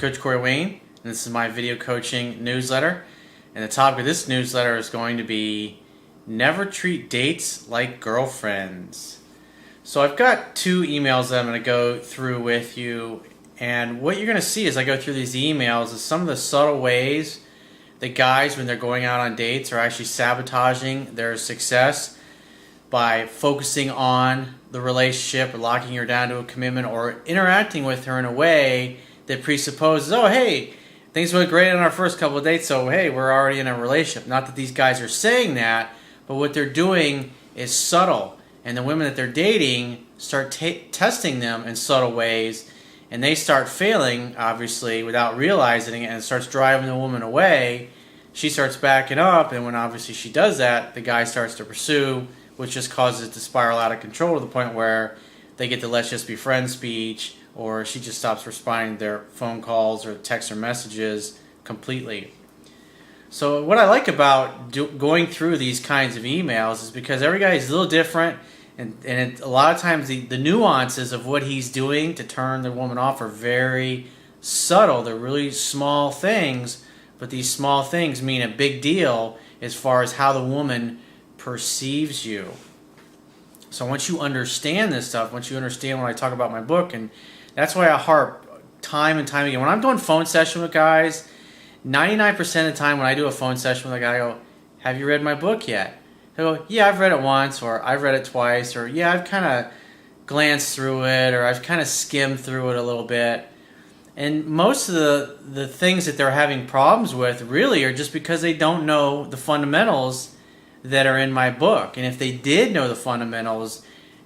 Coach Corey Wayne, and this is my video coaching newsletter. And the topic of this newsletter is going to be never treat dates like girlfriends. So I've got 2 emails that I'm going to go through with you, and what you're going to see as I go through these emails is some of the subtle ways that guys, when they're going out on dates, are actually sabotaging their success by focusing on the relationship or locking her down to a commitment or interacting with her in a way that presupposes, oh, hey, things went great on our first couple of dates, so hey, we're already in a relationship. Not that these guys are saying that, but what they're doing is subtle. And the women that they're dating start testing them in subtle ways, and they start failing, obviously, without realizing it, and it starts driving the woman away. She starts backing up, and when obviously she does that, the guy starts to pursue, which just causes it to spiral out of control to the point where they get the let's just be friends speech, or she just stops responding to their phone calls or text or messages completely. So what I like about going through these kinds of emails is because every guy is a little different, and a lot of times the nuances of what he's doing to turn the woman off are very subtle. They're really small things, but these small things mean a big deal as far as how the woman perceives you. So once you understand this stuff, once you understand what I talk about in my book, and that's why I harp time and time again. When I'm doing phone session with guys, 99% of the time when I do a phone session with a guy, I go, have you read my book yet? They go, yeah, I've read it once, or I've read it twice, or yeah, I've kind of glanced through it, or I've kind of skimmed through it a little bit. And most of the things that they're having problems with really are just because they don't know the fundamentals that are in my book. And if they did know the fundamentals,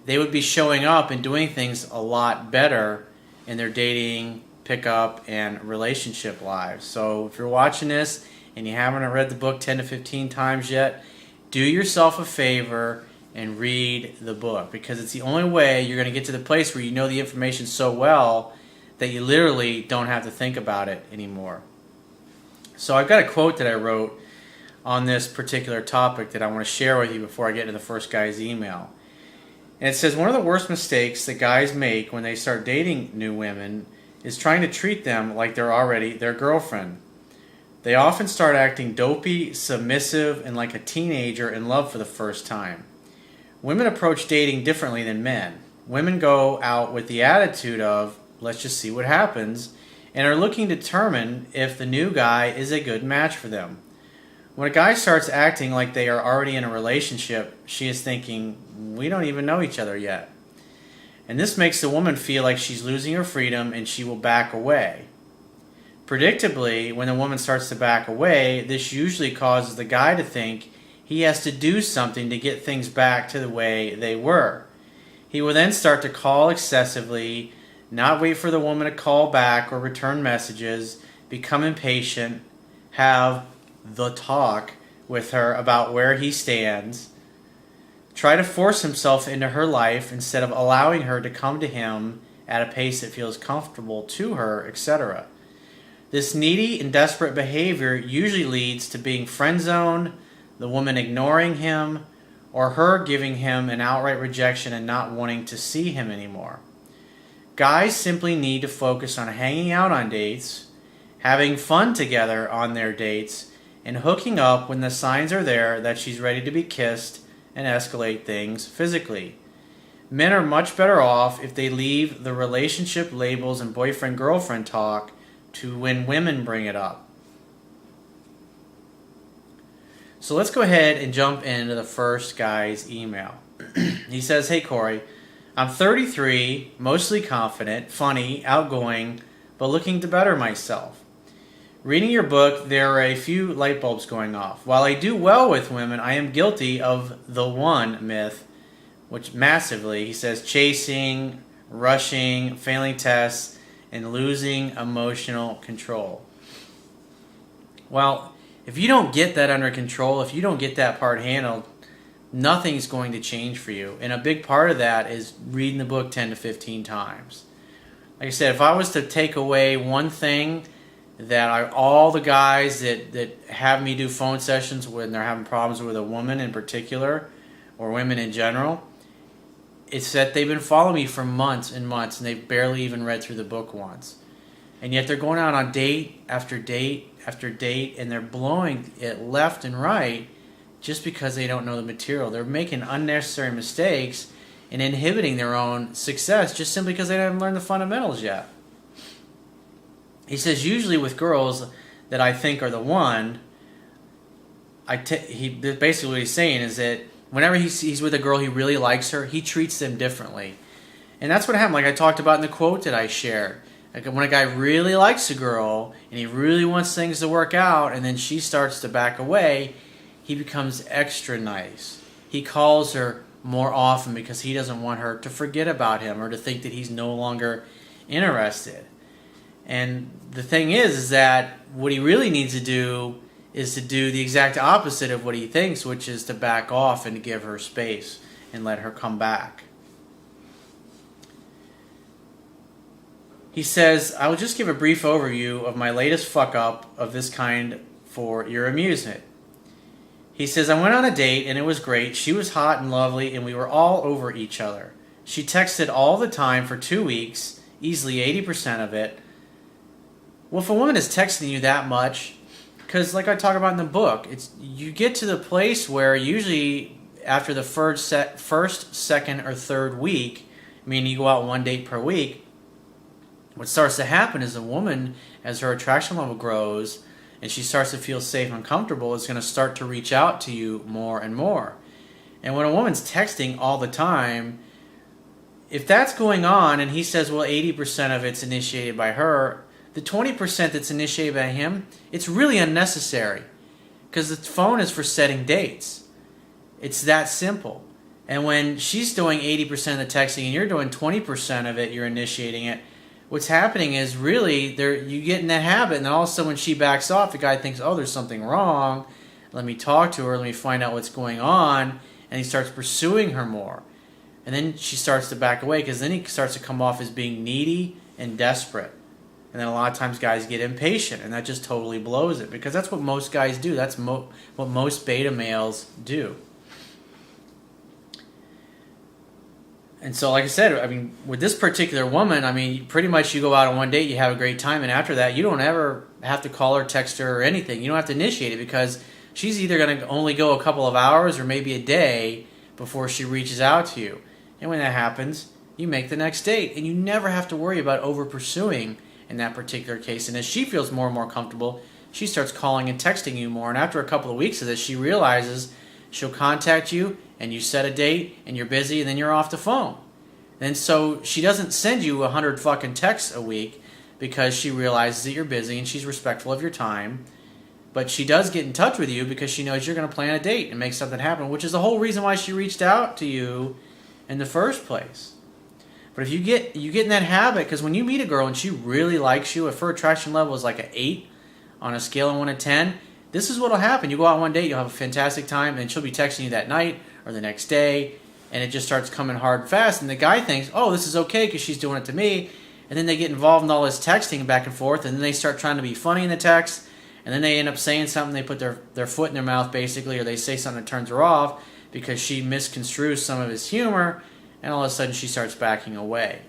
they would be showing up and doing things a lot better in their dating, pickup, and relationship lives. So if you're watching this and you haven't read the book 10 to 15 times yet, do yourself a favor and read the book, because it's the only way you're going to get to the place where you know the information so well that you literally don't have to think about it anymore. So I've got a quote that I wrote on this particular topic that I want to share with you before I get into the first guy's email. And it says, one of the worst mistakes that guys make when they start dating new women is trying to treat them like they're already their girlfriend. They often start acting dopey, submissive, and like a teenager in love for the first time. Women approach dating differently than men. Women go out with the attitude of, let's just see what happens, and are looking to determine if the new guy is a good match for them. When a guy starts acting like they are already in a relationship, she is thinking, we don't even know each other yet. And this makes the woman feel like she's losing her freedom and she will back away. Predictably, when the woman starts to back away, this usually causes the guy to think he has to do something to get things back to the way they were. He will then start to call excessively, not wait for the woman to call back or return messages, become impatient, have the talk with her about where he stands, try to force himself into her life instead of allowing her to come to him at a pace that feels comfortable to her, etc. This needy and desperate behavior usually leads to being friend-zoned, the woman ignoring him, or her giving him an outright rejection and not wanting to see him anymore. Guys simply need to focus on hanging out on dates, having fun together on their dates, and hooking up when the signs are there that she's ready to be kissed and escalate things physically. Men are much better off if they leave the relationship labels and boyfriend-girlfriend talk to when women bring it up. So let's go ahead and jump into the first guy's email. He says, hey Corey, I'm 33, mostly confident, funny, outgoing, but looking to better myself. Reading your book, there are a few light bulbs going off. While I do well with women, I am guilty of the one myth, which massively, he says, chasing, rushing, failing tests, and losing emotional control. Well, if you don't get that under control, if you don't get that part handled, nothing's going to change for you. And a big part of that is reading the book 10 to 15 times. Like I said, if I was to take away one thing that all the guys that have me do phone sessions when they're having problems with a woman in particular, or women in general, it's that they've been following me for months and months and they've barely even read through the book once. And yet they're going out on date after date after date, and they're blowing it left and right just because they don't know the material. They're making unnecessary mistakes and inhibiting their own success just simply because they haven't learned the fundamentals yet. He says, usually with girls that I think are the one, basically what he's saying is that whenever he's with a girl he really likes her, he treats them differently. And that's what happened, like I talked about in the quote that I shared. Like when a guy really likes a girl and he really wants things to work out, and then she starts to back away, he becomes extra nice. He calls her more often because he doesn't want her to forget about him or to think that he's no longer interested. And the thing is that what he really needs to do is to do the exact opposite of what he thinks, which is to back off and to give her space and let her come back. He says, I will just give a brief overview of my latest fuck-up of this kind for your amusement. He says, I went on a date and it was great. She was hot and lovely and we were all over each other. She texted all the time for 2 weeks, easily 80% of it. Well, if a woman is texting you that much, because like I talk about in the book, you get to the place where usually after the first, second, or third week, meaning you go out one date per week, what starts to happen is a woman, as her attraction level grows and she starts to feel safe and comfortable, is going to start to reach out to you more and more. And when a woman's texting all the time, if that's going on and he says, well, 80% of it's initiated by her, the 20% that's initiated by him, it's really unnecessary because the phone is for setting dates. It's that simple. And when she's doing 80% of the texting and you're doing 20% of it, you're initiating it, what's happening is really you get in that habit, and then all of a sudden when she backs off, the guy thinks, oh, there's something wrong. Let me talk to her. Let me find out what's going on. And he starts pursuing her more. And then she starts to back away because then he starts to come off as being needy and desperate. And then a lot of times guys get impatient, and that just totally blows it because that's what most guys do. That's what most beta males do. And so, like I said, I mean, with this particular woman, I mean, pretty much you go out on one date, you have a great time, and after that, you don't ever have to call her, text her, or anything. You don't have to initiate it because she's either going to only go a couple of hours or maybe a day before she reaches out to you. And when that happens, you make the next date, and you never have to worry about over-pursuing in that particular case. And as she feels more and more comfortable, she starts calling and texting you more, and after a couple of weeks of this, she realizes she'll contact you, and you set a date, and you're busy, and then you're off the phone. And so she doesn't send you 100 fucking texts a week because she realizes that you're busy and she's respectful of your time. But she does get in touch with you because she knows you're going to plan a date and make something happen, which is the whole reason why she reached out to you in the first place. But if you get in that habit, because when you meet a girl and she really likes you, if her attraction level is like an 8 on a scale of 1 to 10, this is what will happen. You go out on one date, you'll have a fantastic time, and she'll be texting you that night or the next day, and it just starts coming hard and fast, and the guy thinks, oh, this is okay because she's doing it to me, and then they get involved in all this texting back and forth, and then they start trying to be funny in the text, and then they end up saying something, they put their foot in their mouth basically, or they say something that turns her off because she misconstrues some of his humor, and all of a sudden she starts backing away.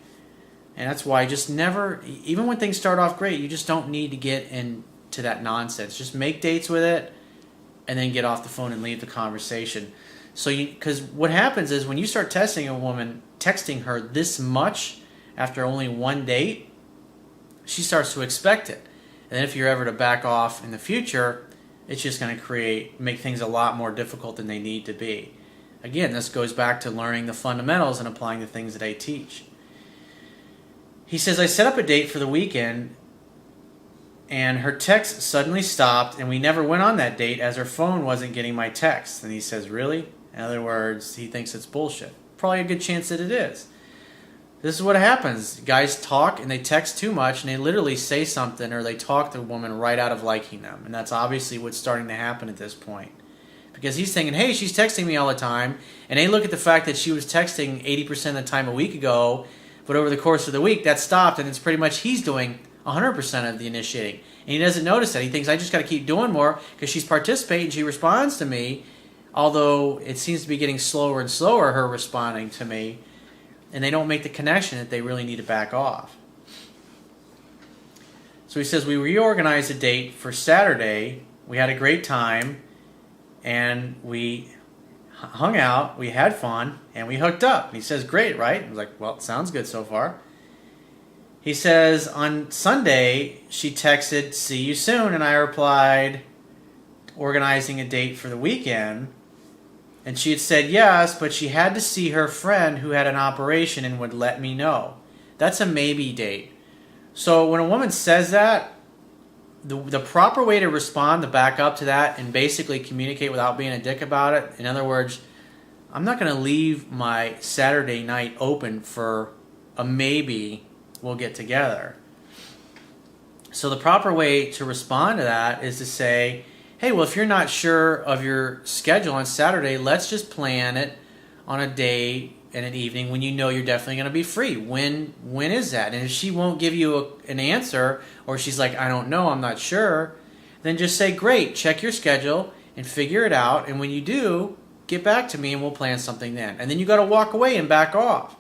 And that's why just never, even when things start off great, you just don't need to get into that nonsense. Just make dates with it, and then get off the phone and leave the conversation. So, because what happens is when you start texting a woman, texting her this much after only one date, she starts to expect it. And then if you're ever to back off in the future, it's just going to make things a lot more difficult than they need to be. Again, this goes back to learning the fundamentals and applying the things that I teach. He says, I set up a date for the weekend, and her text suddenly stopped, and we never went on that date as her phone wasn't getting my texts. And he says, really? In other words, he thinks it's bullshit. Probably a good chance that it is. This is what happens. Guys talk and they text too much, and they literally say something, or they talk to a woman right out of liking them. And that's obviously what's starting to happen at this point. Because he's thinking, hey, she's texting me all the time, and they look at the fact that she was texting 80% of the time a week ago, but over the course of the week, that stopped, and it's pretty much he's doing 100% of the initiating. And he doesn't notice that. He thinks, I just got to keep doing more because she's participating, she responds to me, although it seems to be getting slower and slower, her responding to me, and they don't make the connection that they really need to back off. So he says, we reorganized a date for Saturday. We had a great time, and we hung out, we had fun, and we hooked up. And he says, great, right? I was like, well, it sounds good so far. He says, on Sunday, she texted, see you soon, and I replied, organizing a date for the weekend. And she had said yes, but she had to see her friend who had an operation and would let me know. That's a maybe date. So when a woman says that, the proper way to respond, to back up to that and basically communicate without being a dick about it, in other words, I'm not going to leave my Saturday night open for a maybe we'll get together. So the proper way to respond to that is to say, hey, well, if you're not sure of your schedule on Saturday, let's just plan it on a day and an evening when you know you're definitely going to be free. When is that? And if she won't give you an answer, or she's like, I don't know, I'm not sure, then just say, great, check your schedule and figure it out. And when you do, get back to me and we'll plan something then. And then you got to walk away and back off.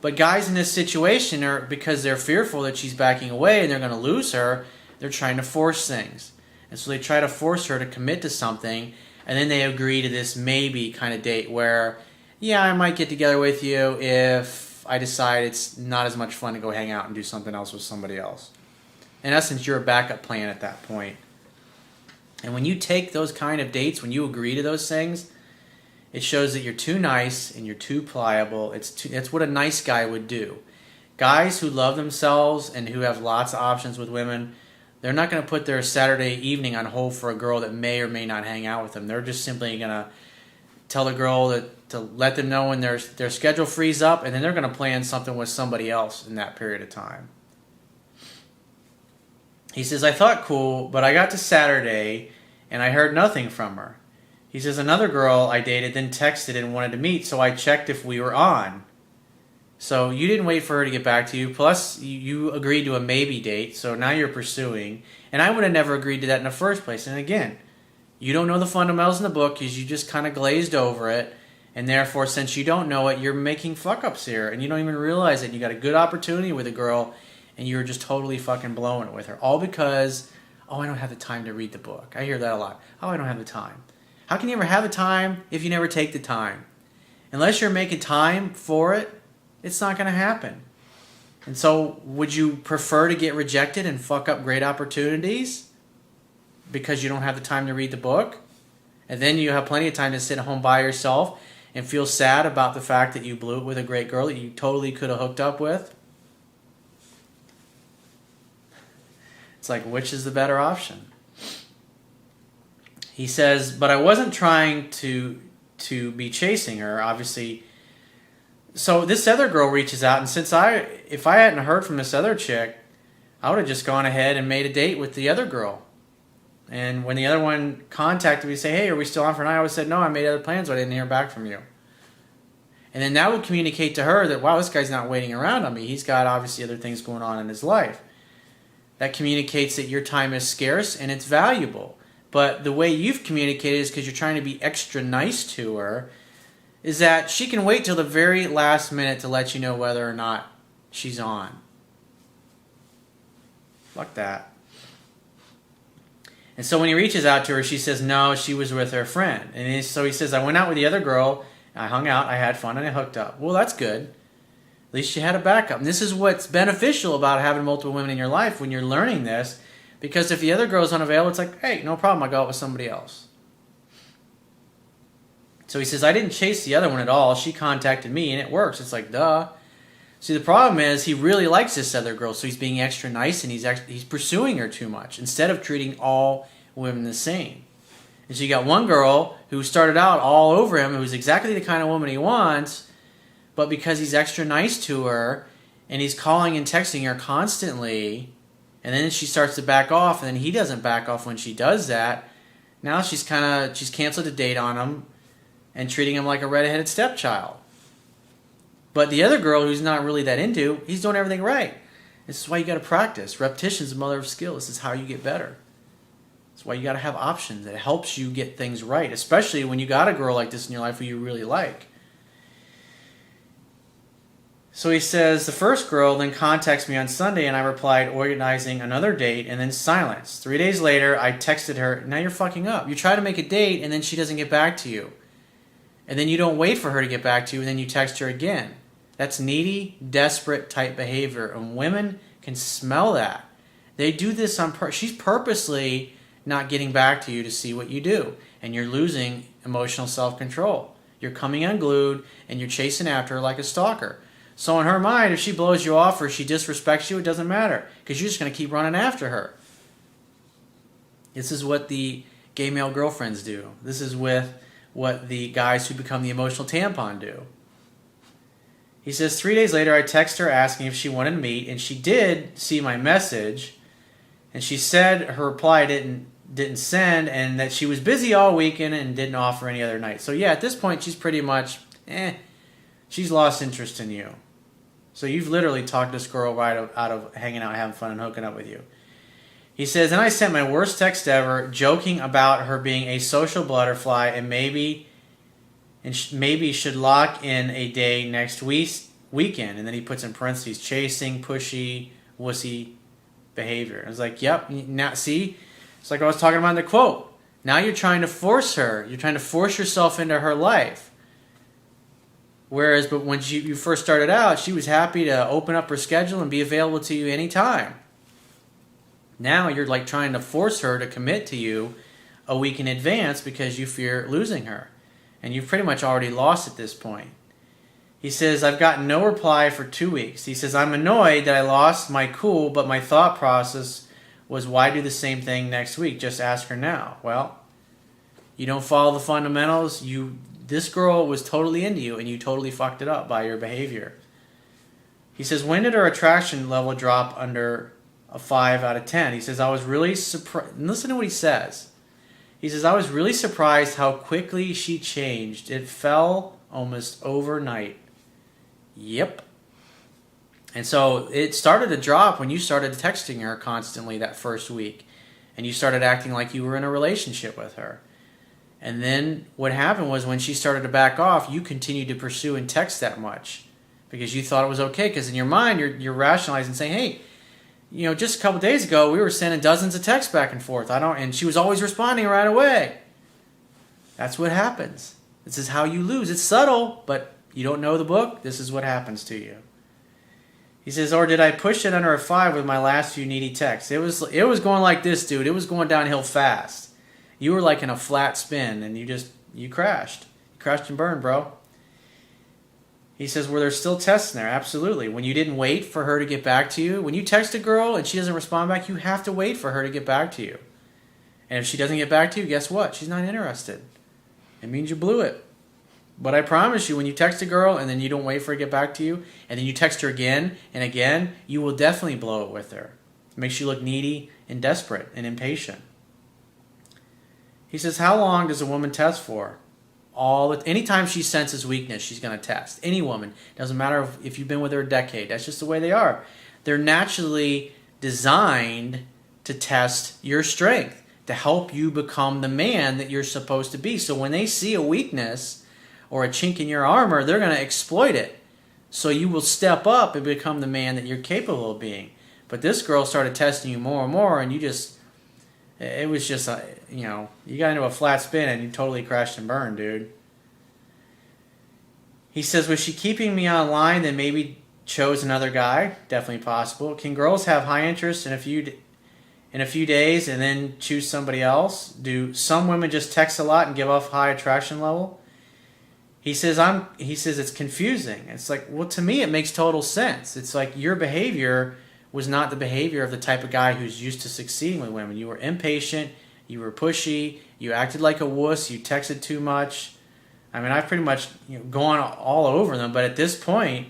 But guys in this situation, are because they're fearful that she's backing away and they're going to lose her, they're trying to force things. And so they try to force her to commit to something, and then they agree to this maybe kind of date where, yeah, I might get together with you if I decide it's not as much fun to go hang out and do something else with somebody else. In essence, you're a backup plan at that point. And when you take those kind of dates, when you agree to those things, it shows that you're too nice and you're too pliable. It's what a nice guy would do. Guys who love themselves and who have lots of options with women, they're not going to put their Saturday evening on hold for a girl that may or may not hang out with them. They're just simply going to tell the girl to let them know when their schedule frees up, and then they're going to plan something with somebody else in that period of time. He says, I thought cool, but I got to Saturday and I heard nothing from her. He says, another girl I dated then texted and wanted to meet, so I checked if we were on. So you didn't wait for her to get back to you, plus you agreed to a maybe date, so now you're pursuing. And I would have never agreed to that in the first place. And again, you don't know the fundamentals in the book because you just kind of glazed over it, and therefore, since you don't know it, you're making fuck-ups here, and you don't even realize it. You got a good opportunity with a girl, and you're just totally fucking blowing it with her. All because, oh, I don't have the time to read the book. I hear that a lot. Oh, I don't have the time. How can you ever have the time if you never take the time? Unless you're making time for it, it's not going to happen. And so, would you prefer to get rejected and fuck up great opportunities because you don't have the time to read the book? And then you have plenty of time to sit at home by yourself and feel sad about the fact that you blew it with a great girl that you totally could have hooked up with? It's like, which is the better option? He says, but I wasn't trying to be chasing her, obviously. So this other girl reaches out, and if I hadn't heard from this other chick, I would have just gone ahead and made a date with the other girl. And when the other one contacted me to say, hey, are we still on for a night? I would have said, no, I made other plans, but I didn't hear back from you. And then that would communicate to her that, wow, this guy's not waiting around on me. He's got obviously other things going on in his life. That communicates that your time is scarce and it's valuable. But the way you've communicated is because you're trying to be extra nice to her, is that she can wait till the very last minute to let you know whether or not she's on. Fuck that. And so when he reaches out to her, she says, no, she was with her friend. And so he says, I went out with the other girl, I hung out, I had fun, and I hooked up. Well, that's good. At least you had a backup. And this is what's beneficial about having multiple women in your life when you're learning this. Because if the other girl's unavailable, it's like, hey, no problem, I go out with somebody else. So he says, I didn't chase the other one at all. She contacted me, and it works. It's like, duh. See, the problem is he really likes this other girl, so he's being extra nice, and he's pursuing her too much instead of treating all women the same. And so you got one girl who started out all over him, who's exactly the kind of woman he wants, but because he's extra nice to her, and he's calling and texting her constantly, and then she starts to back off, and then he doesn't back off when she does that. Now she's canceled a date on him and treating him like a redheaded stepchild. But the other girl who's not really that into, he's doing everything right. This is why you got to practice. Repetition is the mother of skill. This is how you get better. That's why you got to have options. It helps you get things right, especially when you got a girl like this in your life who you really like. So he says, the first girl then contacts me on Sunday, and I replied, organizing another date, and then silence. 3 days later, I texted her, now you're fucking up. You try to make a date, and then she doesn't get back to you. And then you don't wait for her to get back to you, and then you text her again. That's needy, desperate type behavior, and women can smell that. They do this on purpose. She's purposely not getting back to you to see what you do, and you're losing emotional self-control. You're coming unglued, and you're chasing after her like a stalker. So in her mind, if she blows you off or she disrespects you, it doesn't matter, because you're just going to keep running after her. This is what the gay male girlfriends do. This is what the guys who become the emotional tampon do. He says, 3 days later, I text her asking if she wanted to meet, and she did see my message, and she said her reply didn't send, and that she was busy all weekend and didn't offer any other night. So yeah, at this point, she's pretty much, she's lost interest in you. So you've literally talked this girl right out of hanging out, having fun, and hooking up with you. He says, and I sent my worst text ever, joking about her being a social butterfly and maybe should lock in a day next weekend. And then he puts in parentheses, chasing, pushy, wussy behavior. I was like, yep, now see? It's like I was talking about in the quote. Now you're trying to force her. You're trying to force yourself into her life. Whereas, but when you first started out, she was happy to open up her schedule and be available to you anytime. Now you're like trying to force her to commit to you a week in advance because you fear losing her. And you've pretty much already lost at this point. He says, I've gotten no reply for 2 weeks. He says, I'm annoyed that I lost my cool, but my thought process was, why do the same thing next week? Just ask her now. Well, you don't follow the fundamentals. This girl was totally into you, and you totally fucked it up by your behavior. He says, when did her attraction level drop under a 5 out of 10? He says, I was really surprised. Listen to what he says. He says, I was really surprised how quickly she changed. It fell almost overnight. Yep. And so it started to drop when you started texting her constantly that first week. And you started acting like you were in a relationship with her. And then what happened was when she started to back off, you continued to pursue and text that much. Because you thought it was okay. Because in your mind, you're rationalizing, saying, hey, just a couple days ago, we were sending dozens of texts back and forth. And she was always responding right away. That's what happens. This is how you lose. It's subtle, but you don't know the book. This is what happens to you. He says, or did I push it under a 5 with my last few needy texts? It was going like this, dude. It was going downhill fast. You were like in a flat spin, and you crashed. You crashed and burned, bro. He says, were there still tests in there? Absolutely. When you didn't wait for her to get back to you, when you text a girl and she doesn't respond back, you have to wait for her to get back to you. And if she doesn't get back to you, guess what? She's not interested. It means you blew it. But I promise you, when you text a girl and then you don't wait for her to get back to you, and then you text her again and again, you will definitely blow it with her. It makes you look needy and desperate and impatient. He says, how long does a woman test for? Anytime she senses weakness, she's going to test. Any woman. Doesn't matter if you've been with her a decade. That's just the way they are. They're naturally designed to test your strength, to help you become the man that you're supposed to be. So when they see a weakness or a chink in your armor, they're going to exploit it. So you will step up and become the man that you're capable of being. But this girl started testing you more and more, and it was just, you got into a flat spin and you totally crashed and burned, dude. He says, was she keeping me online, then maybe chose another guy? Definitely possible. Can girls have high interest in a few days and then choose somebody else? Do some women just text a lot and give off high attraction level? He says it's confusing. It's like, well, to me it makes total sense. It's like your behavior was not the behavior of the type of guy who's used to succeeding with women. You were impatient, you were pushy, you acted like a wuss, you texted too much. I mean, I've pretty much gone all over them, but at this point,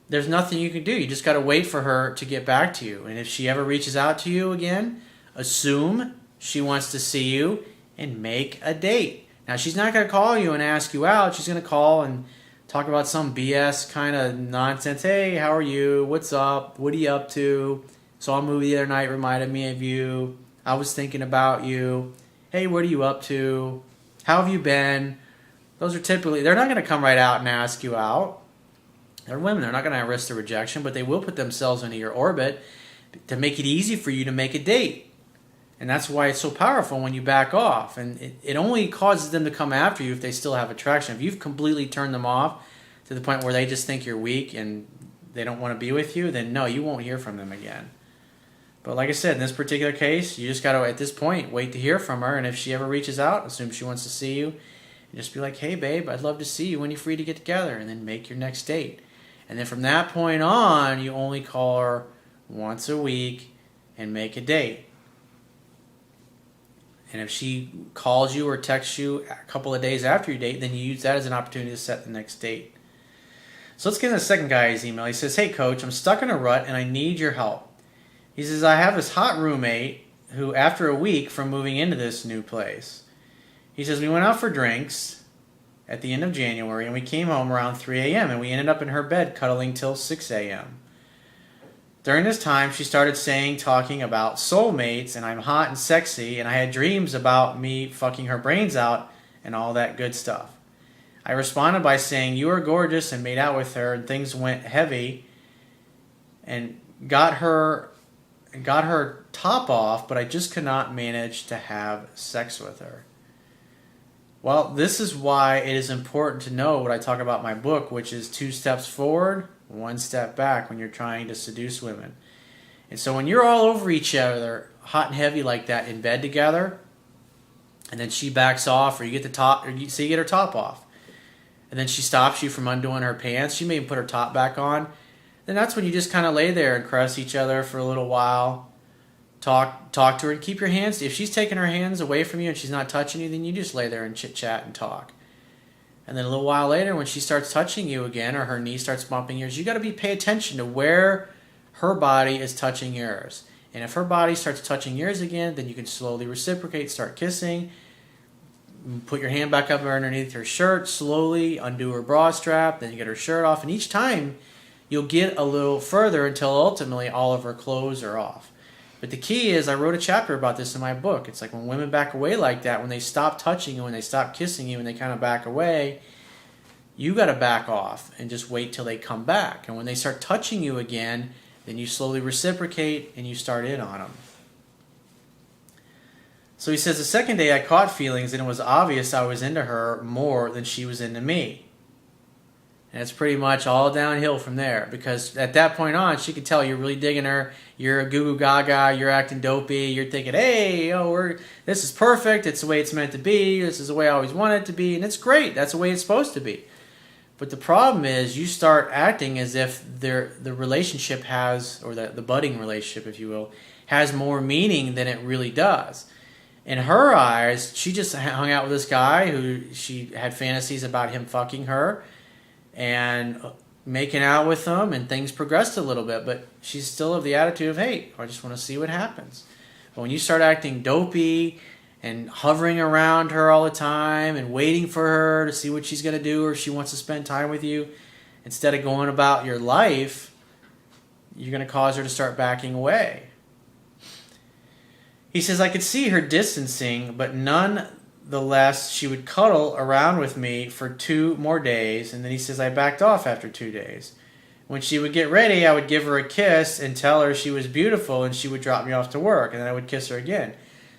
there's nothing you can do. You just got to wait for her to get back to you. And if she ever reaches out to you again, assume she wants to see you and make a date. Now, she's not going to call you and ask you out. She's going to call and talk about some BS kind of nonsense. Hey, how are you? What's up? What are you up to? Saw a movie the other night, reminded me of you. I was thinking about you. Hey, what are you up to? How have you been? Those are typically, they're not going to come right out and ask you out. They're women. They're not going to risk the rejection, but they will put themselves into your orbit to make it easy for you to make a date. And that's why it's so powerful when you back off. And it only causes them to come after you if they still have attraction. If you've completely turned them off to the point where they just think you're weak and they don't want to be with you, then no, you won't hear from them again. But like I said, in this particular case, you just got to, at this point, wait to hear from her. And if she ever reaches out, assume she wants to see you, and just be like, hey, babe, I'd love to see you when you're free to get together. And then make your next date. And then from that point on, you only call her once a week and make a date. And if she calls you or texts you a couple of days after your date, then you use that as an opportunity to set the next date. So let's get into the second guy's email. He says, hey, coach, I'm stuck in a rut and I need your help. He says, I have this hot roommate who, after a week from moving into this new place, he says, we went out for drinks at the end of January and we came home around 3 a.m. and we ended up in her bed cuddling till 6 a.m. During this time, she started talking about soulmates and I'm hot and sexy and I had dreams about me fucking her brains out and all that good stuff. I responded by saying, you are gorgeous, and made out with her and things went heavy and got her top off, but I just could not manage to have sex with her. Well, this is why it is important to know what I talk about in my book, which is 2 steps forward, 1 step back when you're trying to seduce women. And so when you're all over each other, hot and heavy like that in bed together, and then she backs off, or you get the top, or you get her top off, and then she stops you from undoing her pants, she may even put her top back on, then that's when you just kind of lay there and caress each other for a little while, talk to her, and keep your hands. If she's taking her hands away from you and she's not touching you, then you just lay there and chit-chat and talk. And then a little while later, when she starts touching you again, or her knee starts bumping yours, you got to pay attention to where her body is touching yours. And if her body starts touching yours again, then you can slowly reciprocate, start kissing, put your hand back up underneath her shirt, slowly undo her bra strap, then you get her shirt off, and each time you'll get a little further until ultimately all of her clothes are off. But the key is, I wrote a chapter about this in my book. It's like when women back away like that, when they stop touching you, when they stop kissing you, and they kind of back away, you got to back off and just wait till they come back. And when they start touching you again, then you slowly reciprocate and you start in on them. So he says, the second day I caught feelings and it was obvious I was into her more than she was into me. And it's pretty much all downhill from there, because at that point on, she could tell you're really digging her. You're a goo goo gaga. You're acting dopey. You're thinking, hey, this is perfect. It's the way it's meant to be. This is the way I always wanted it to be. And it's great. That's the way it's supposed to be. But the problem is you start acting as if the relationship has, or the budding relationship, if you will, has more meaning than it really does. In her eyes, she just hung out with this guy who she had fantasies about him fucking her and making out with him, and things progressed a little bit, but she's still of the attitude of, hey, I just want to see what happens. But when you start acting dopey and hovering around her all the time and waiting for her to see what she's going to do, or if she wants to spend time with you, instead of going about your life, you're going to cause her to start backing away. He says, I could see her distancing, but nonetheless, she would cuddle around with me for 2 more days, and then he says, I backed off after 2 days. When she would get ready, I would give her a kiss and tell her she was beautiful, and she would drop me off to work, and then I would kiss her again.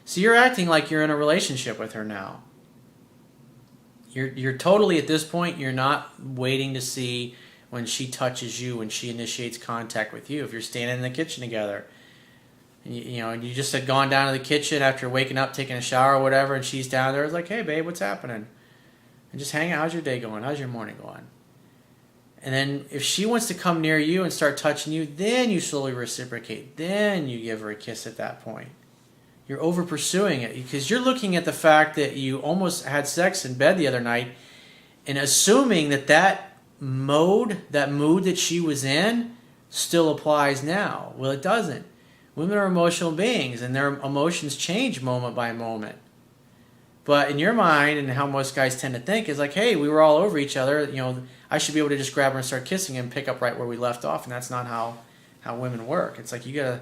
So you're acting like you're in a relationship with her now. You're totally, at this point, you're not waiting to see when she touches you, when she initiates contact with you. If you're standing in the kitchen together, and you just had gone down to the kitchen after waking up, taking a shower or whatever, and she's down there, it's like, hey, babe, what's happening? And just hang out. How's your day going? How's your morning going? And then if she wants to come near you and start touching you, then you slowly reciprocate. Then you give her a kiss at that point. You're over pursuing it because you're looking at the fact that you almost had sex in bed the other night and assuming that mood that she was in still applies now. Well, it doesn't. Women are emotional beings, and their emotions change moment by moment. But in your mind, and how most guys tend to think, is like, hey, we were all over each other. I should be able to just grab her and start kissing and pick up right where we left off, and that's not how women work. It's like you gotta,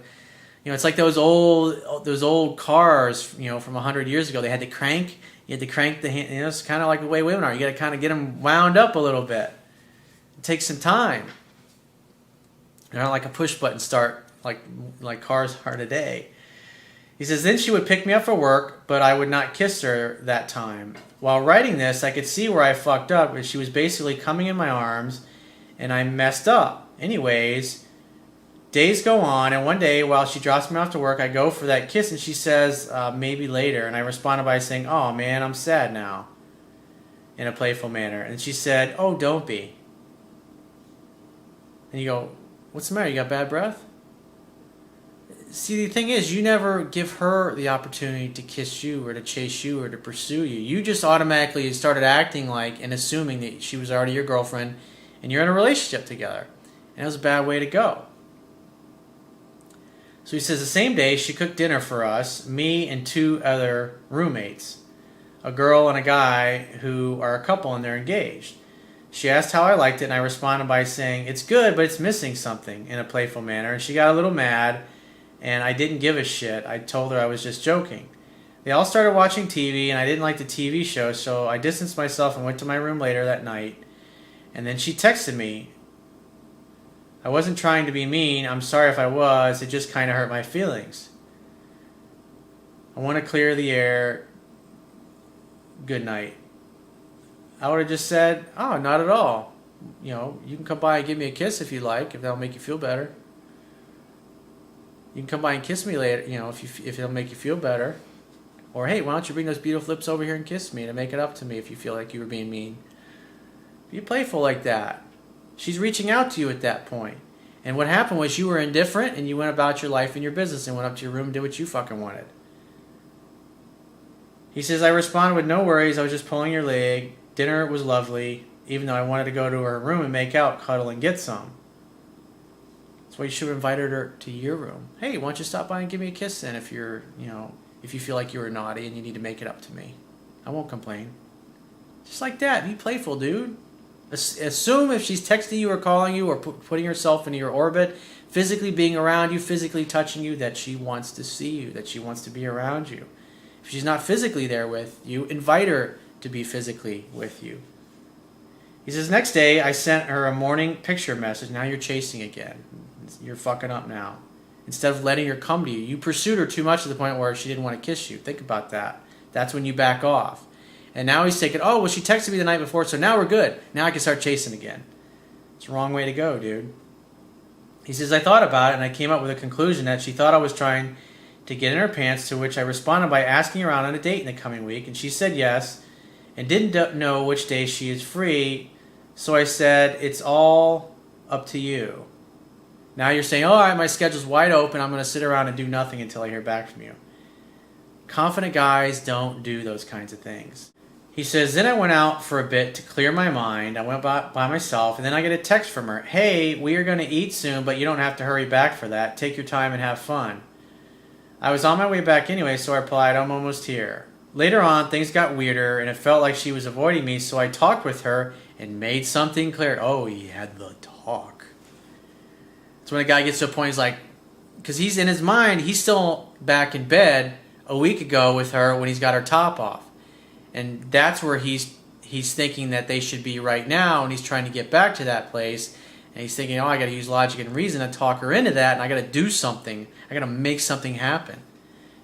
it's like those old cars, from 100 years ago. They had to crank. You had to crank the hand. It's kind of like the way women are. You got to kind of get them wound up a little bit. It takes some time. They're not like a push button start like cars are today. He says, then she would pick me up for work, but I would not kiss her that time. While writing this, I could see where I fucked up, because she was basically coming in my arms, and I messed up. Anyways, days go on, and one day, while she drops me off to work, I go for that kiss, and she says, maybe later. And I responded by saying, oh man, I'm sad now, in a playful manner. And she said, oh, don't be. And you go, what's the matter? You got bad breath? See, the thing is, you never give her the opportunity to kiss you or to chase you or to pursue you. You just automatically started acting like and assuming that she was already your girlfriend and you're in a relationship together. And it was a bad way to go. So he says the same day she cooked dinner for us, me and 2 other roommates, a girl and a guy who are a couple and they're engaged. She asked how I liked it, and I responded by saying, it's good, but it's missing something, in a playful manner. And she got a little mad, and I didn't give a shit. I told her I was just joking. They all started watching TV, and I didn't like the TV show, so I distanced myself and went to my room later that night. And then she texted me. I wasn't trying to be mean. I'm sorry if I was. It just kind of hurt my feelings. I want to clear the air. Good night. I would have just said, oh, not at all. You know, you can come by and give me a kiss if you like, if that'll make you feel better. You can come by and kiss me later, you know, if it'll make you feel better. Or, hey, why don't you bring those beautiful lips over here and kiss me to make it up to me if you feel like you were being mean. Be playful like that. She's reaching out to you at that point. And what happened was you were indifferent and you went about your life and your business and went up to your room and did what you fucking wanted. He says, I responded with no worries. I was just pulling your leg. Dinner was lovely, even though I wanted to go to her room and make out, cuddle, and get some. That's why you should have invited her to your room. Hey, why don't you stop by and give me a kiss then if you're, you know, if you feel like you were naughty and you need to make it up to me. I won't complain. Just like that. Be playful, dude. Assume if she's texting you or calling you or putting herself into your orbit, physically being around you, physically touching you, that she wants to see you, that she wants to be around you. If she's not physically there with you, invite her to be physically with you. He says, next day, I sent her a morning picture message. Now you're chasing again. You're fucking up now. Instead of letting her come to you, you pursued her too much to the point where she didn't want to kiss you. Think about that. That's when you back off. And now he's thinking, oh, well, she texted me the night before, so now we're good. Now I can start chasing again. It's the wrong way to go, dude. He says, I thought about it, and I came up with a conclusion that she thought I was trying to get in her pants, to which I responded by asking her out on a date in the coming week, and she said yes, and didn't know which day she is free, so I said, it's all up to you. Now you're saying, oh, all right, my schedule's wide open, I'm going to sit around and do nothing until I hear back from you. Confident guys don't do those kinds of things. He says, then I went out for a bit to clear my mind. I went by myself, and then I get a text from her. Hey, we are going to eat soon, but you don't have to hurry back for that. Take your time and have fun. I was on my way back anyway, so I replied, I'm almost here. Later on, things got weirder, and it felt like she was avoiding me, so I talked with her and made something clear. Oh, he had the talk. That's when the guy gets to a point, he's like, because he's in his mind, he's still back in bed a week ago with her when he's got her top off. And that's where he's thinking that they should be right now, and he's trying to get back to that place. And he's thinking, oh, I got to use logic and reason to talk her into that, and I got to do something. I got to make something happen.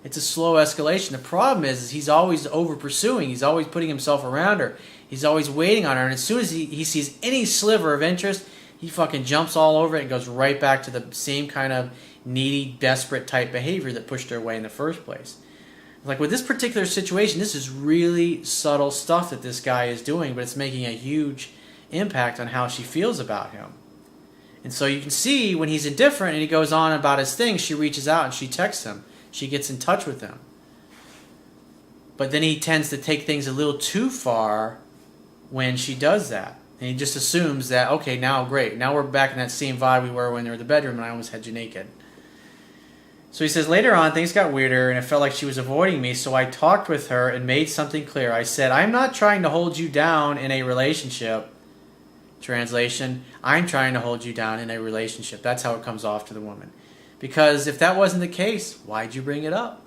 It's a slow escalation. The problem is he's always over pursuing. He's always putting himself around her. He's always waiting on her. And as soon as he sees any sliver of interest, he fucking jumps all over it and goes right back to the same kind of needy, desperate type behavior that pushed her away in the first place. Like with this particular situation, this is really subtle stuff that this guy is doing, but it's making a huge impact on how she feels about him. And so you can see when he's indifferent and he goes on about his thing, she reaches out and she texts him. She gets in touch with him. But then he tends to take things a little too far when she does that. And he just assumes that, okay, now great. Now we're back in that same vibe we were when they were in the bedroom and I almost had you naked. So he says, later on, things got weirder and it felt like she was avoiding me, so I talked with her and made something clear. I said, I'm not trying to hold you down in a relationship. Translation, I'm trying to hold you down in a relationship. That's how it comes off to the woman. Because if that wasn't the case, why'd you bring it up?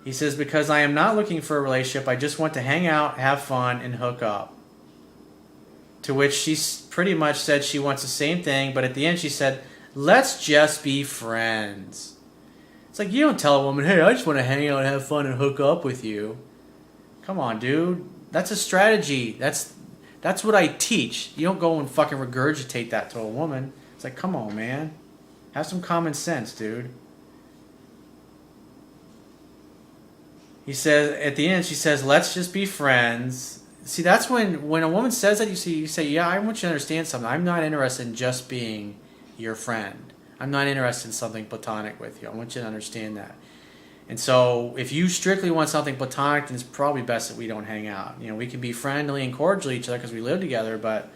He says, because I am not looking for a relationship. I just want to hang out, have fun, and hook up. To which she pretty much said she wants the same thing, but at the end she said, let's just be friends. It's like, you don't tell a woman, hey, I just want to hang out and have fun and hook up with you. Come on, dude. That's a strategy. That's what I teach. You don't go and fucking regurgitate that to a woman. It's like, come on, man. Have some common sense, dude. He says, at the end, she says, let's just be friends. See, that's when a woman says that, you say, yeah, I want you to understand something. I'm not interested in just being your friend. I'm not interested in something platonic with you. I want you to understand that. And so if you strictly want something platonic, then it's probably best that we don't hang out. You know, we can be friendly and cordial to each other because we live together, but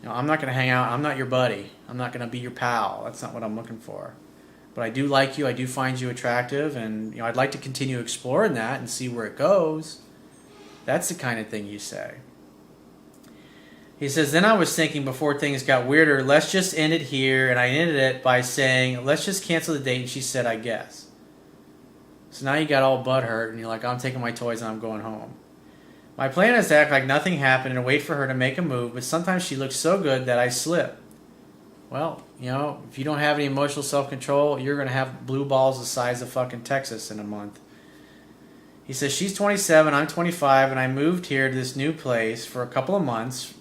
you know, I'm not going to hang out. I'm not your buddy. I'm not going to be your pal. That's not what I'm looking for. But I do like you. I do find you attractive, and you know, I'd like to continue exploring that and see where it goes. That's the kind of thing you say. He says, then I was thinking before things got weirder, let's just end it here. And I ended it by saying, let's just cancel the date. And she said, I guess. So now you got all butthurt and you're like, I'm taking my toys and I'm going home. My plan is to act like nothing happened and wait for her to make a move, but sometimes she looks so good that I slip. Well, you know, if you don't have any emotional self-control, you're going to have blue balls the size of fucking Texas in a month. He says, she's 27, I'm 25, and I moved here to this new place for a couple of months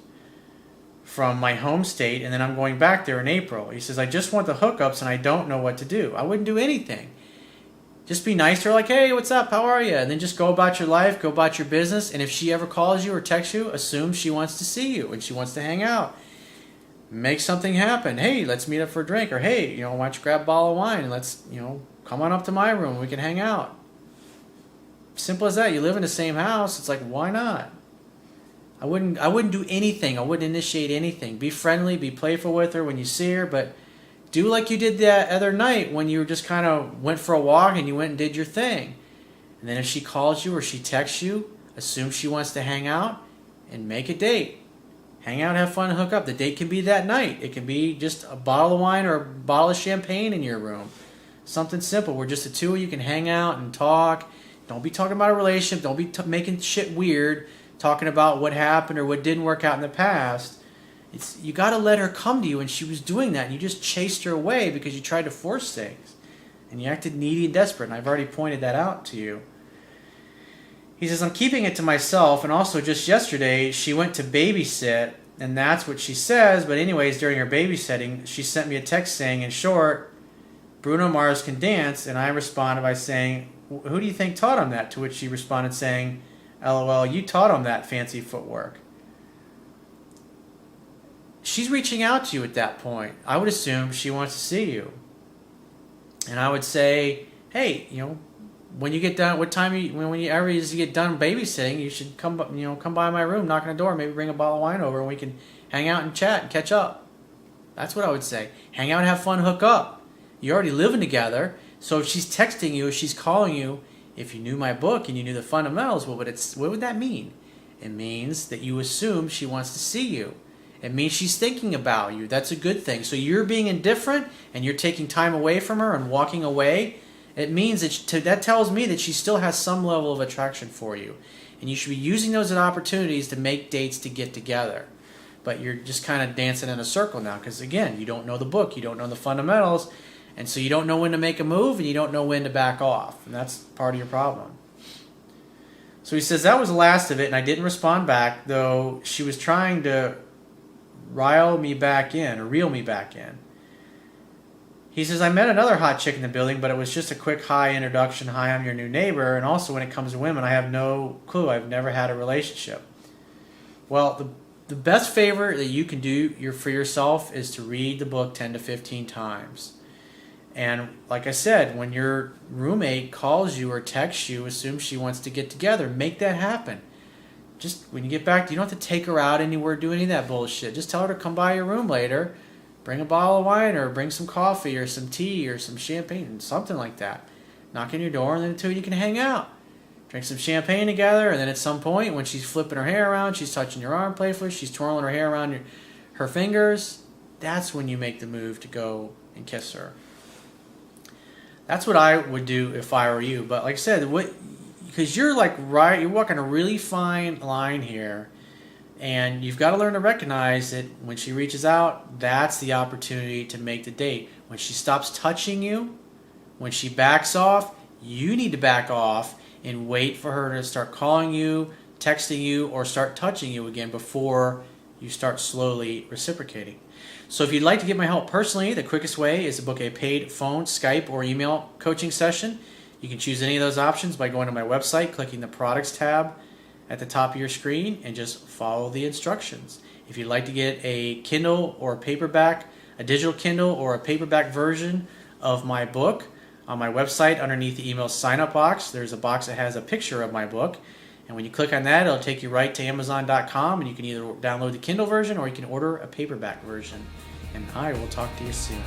from my home state, and then I'm going back there in April. He says, I just want the hookups, and I don't know what to do. I wouldn't do anything. Just be nice to her, like, hey, what's up, how are you? And then just go about your life, go about your business, and if she ever calls you or texts you, assume she wants to see you and she wants to hang out. Make something happen. Hey, let's meet up for a drink, or hey, you know, why don't you grab a bottle of wine and let's, you know, come on up to my room, we can hang out. Simple as that. You live in the same house. It's like, why not? I wouldn't do anything. I wouldn't initiate anything. Be friendly, be playful with her when you see her, but do like you did that other night when you just kind of went for a walk and you went and did your thing. And then if she calls you or she texts you, assume she wants to hang out and make a date. Hang out, have fun, and hook up. The date can be that night. It can be just a bottle of wine or a bottle of champagne in your room. Something simple where just the two of you can hang out and talk. Don't be talking about a relationship. Don't be making shit weird, talking about what happened or what didn't work out in the past. You got to let her come to you, and she was doing that, and you just chased her away because you tried to force things. And you acted needy and desperate, and I've already pointed that out to you. He says, I'm keeping it to myself, and also just yesterday, she went to babysit, and that's what she says, but anyways, during her babysitting, she sent me a text saying, in short, Bruno Mars can dance, and I responded by saying, who do you think taught him that? To which she responded saying, LOL, you taught him that fancy footwork. She's reaching out to you at that point. I would assume she wants to see you. And I would say, hey, you know, when you get done, whenever you get done babysitting, you should come by my room, knock on the door, maybe bring a bottle of wine over, and we can hang out and chat and catch up. That's what I would say. Hang out, have fun, hook up. You're already living together. So if she's texting you, if she's calling you, if you knew my book and you knew the fundamentals, what would that mean? It means that you assume she wants to see you. It means she's thinking about you. That's a good thing. So you're being indifferent and you're taking time away from her and walking away. It means that tells me that she still has some level of attraction for you. And you should be using those as opportunities to make dates to get together. But you're just kind of dancing in a circle now because, again, you don't know the book. You don't know the fundamentals. And so you don't know when to make a move and you don't know when to back off. And that's part of your problem. So he says that was the last of it, and I didn't respond back, though she was trying to reel me back in. He says, I met another hot chick in the building, but it was just a quick hi introduction. Hi, I'm your new neighbor. And also when it comes to women, I have no clue. I've never had a relationship. Well, the best favor that you can do for yourself is to read the book 10 to 15 times. And like I said, when your roommate calls you or texts you, assume she wants to get together. Make that happen. Just when you get back, you don't have to take her out anywhere, do any of that bullshit. Just tell her to come by your room later, bring a bottle of wine or bring some coffee or some tea or some champagne, something like that. Knock on your door, and then the two of you can hang out. Drink some champagne together, and then at some point, when she's flipping her hair around, she's touching your arm playfully, she's twirling her hair around her fingers, that's when you make the move to go and kiss her. That's what I would do if I were you. But like I said, because you're walking a really fine line here And you've got to learn to recognize that when she reaches out, that's the opportunity to make the date. When she stops touching you, when she backs off, you need to back off and wait for her to start calling you, texting you, or start touching you again before you start slowly reciprocating. So if you'd like to get my help personally, the quickest way is to book a paid phone, Skype, or email coaching session. You can choose any of those options by going to my website, clicking the products tab at the top of your screen, and just follow the instructions. If you'd like to get a Kindle or a paperback, a digital Kindle or a paperback version of my book, on my website underneath the email sign-up box, there's a box that has a picture of my book. And when you click on that, it'll take you right to Amazon.com, and you can either download the Kindle version or you can order a paperback version. And I will talk to you soon.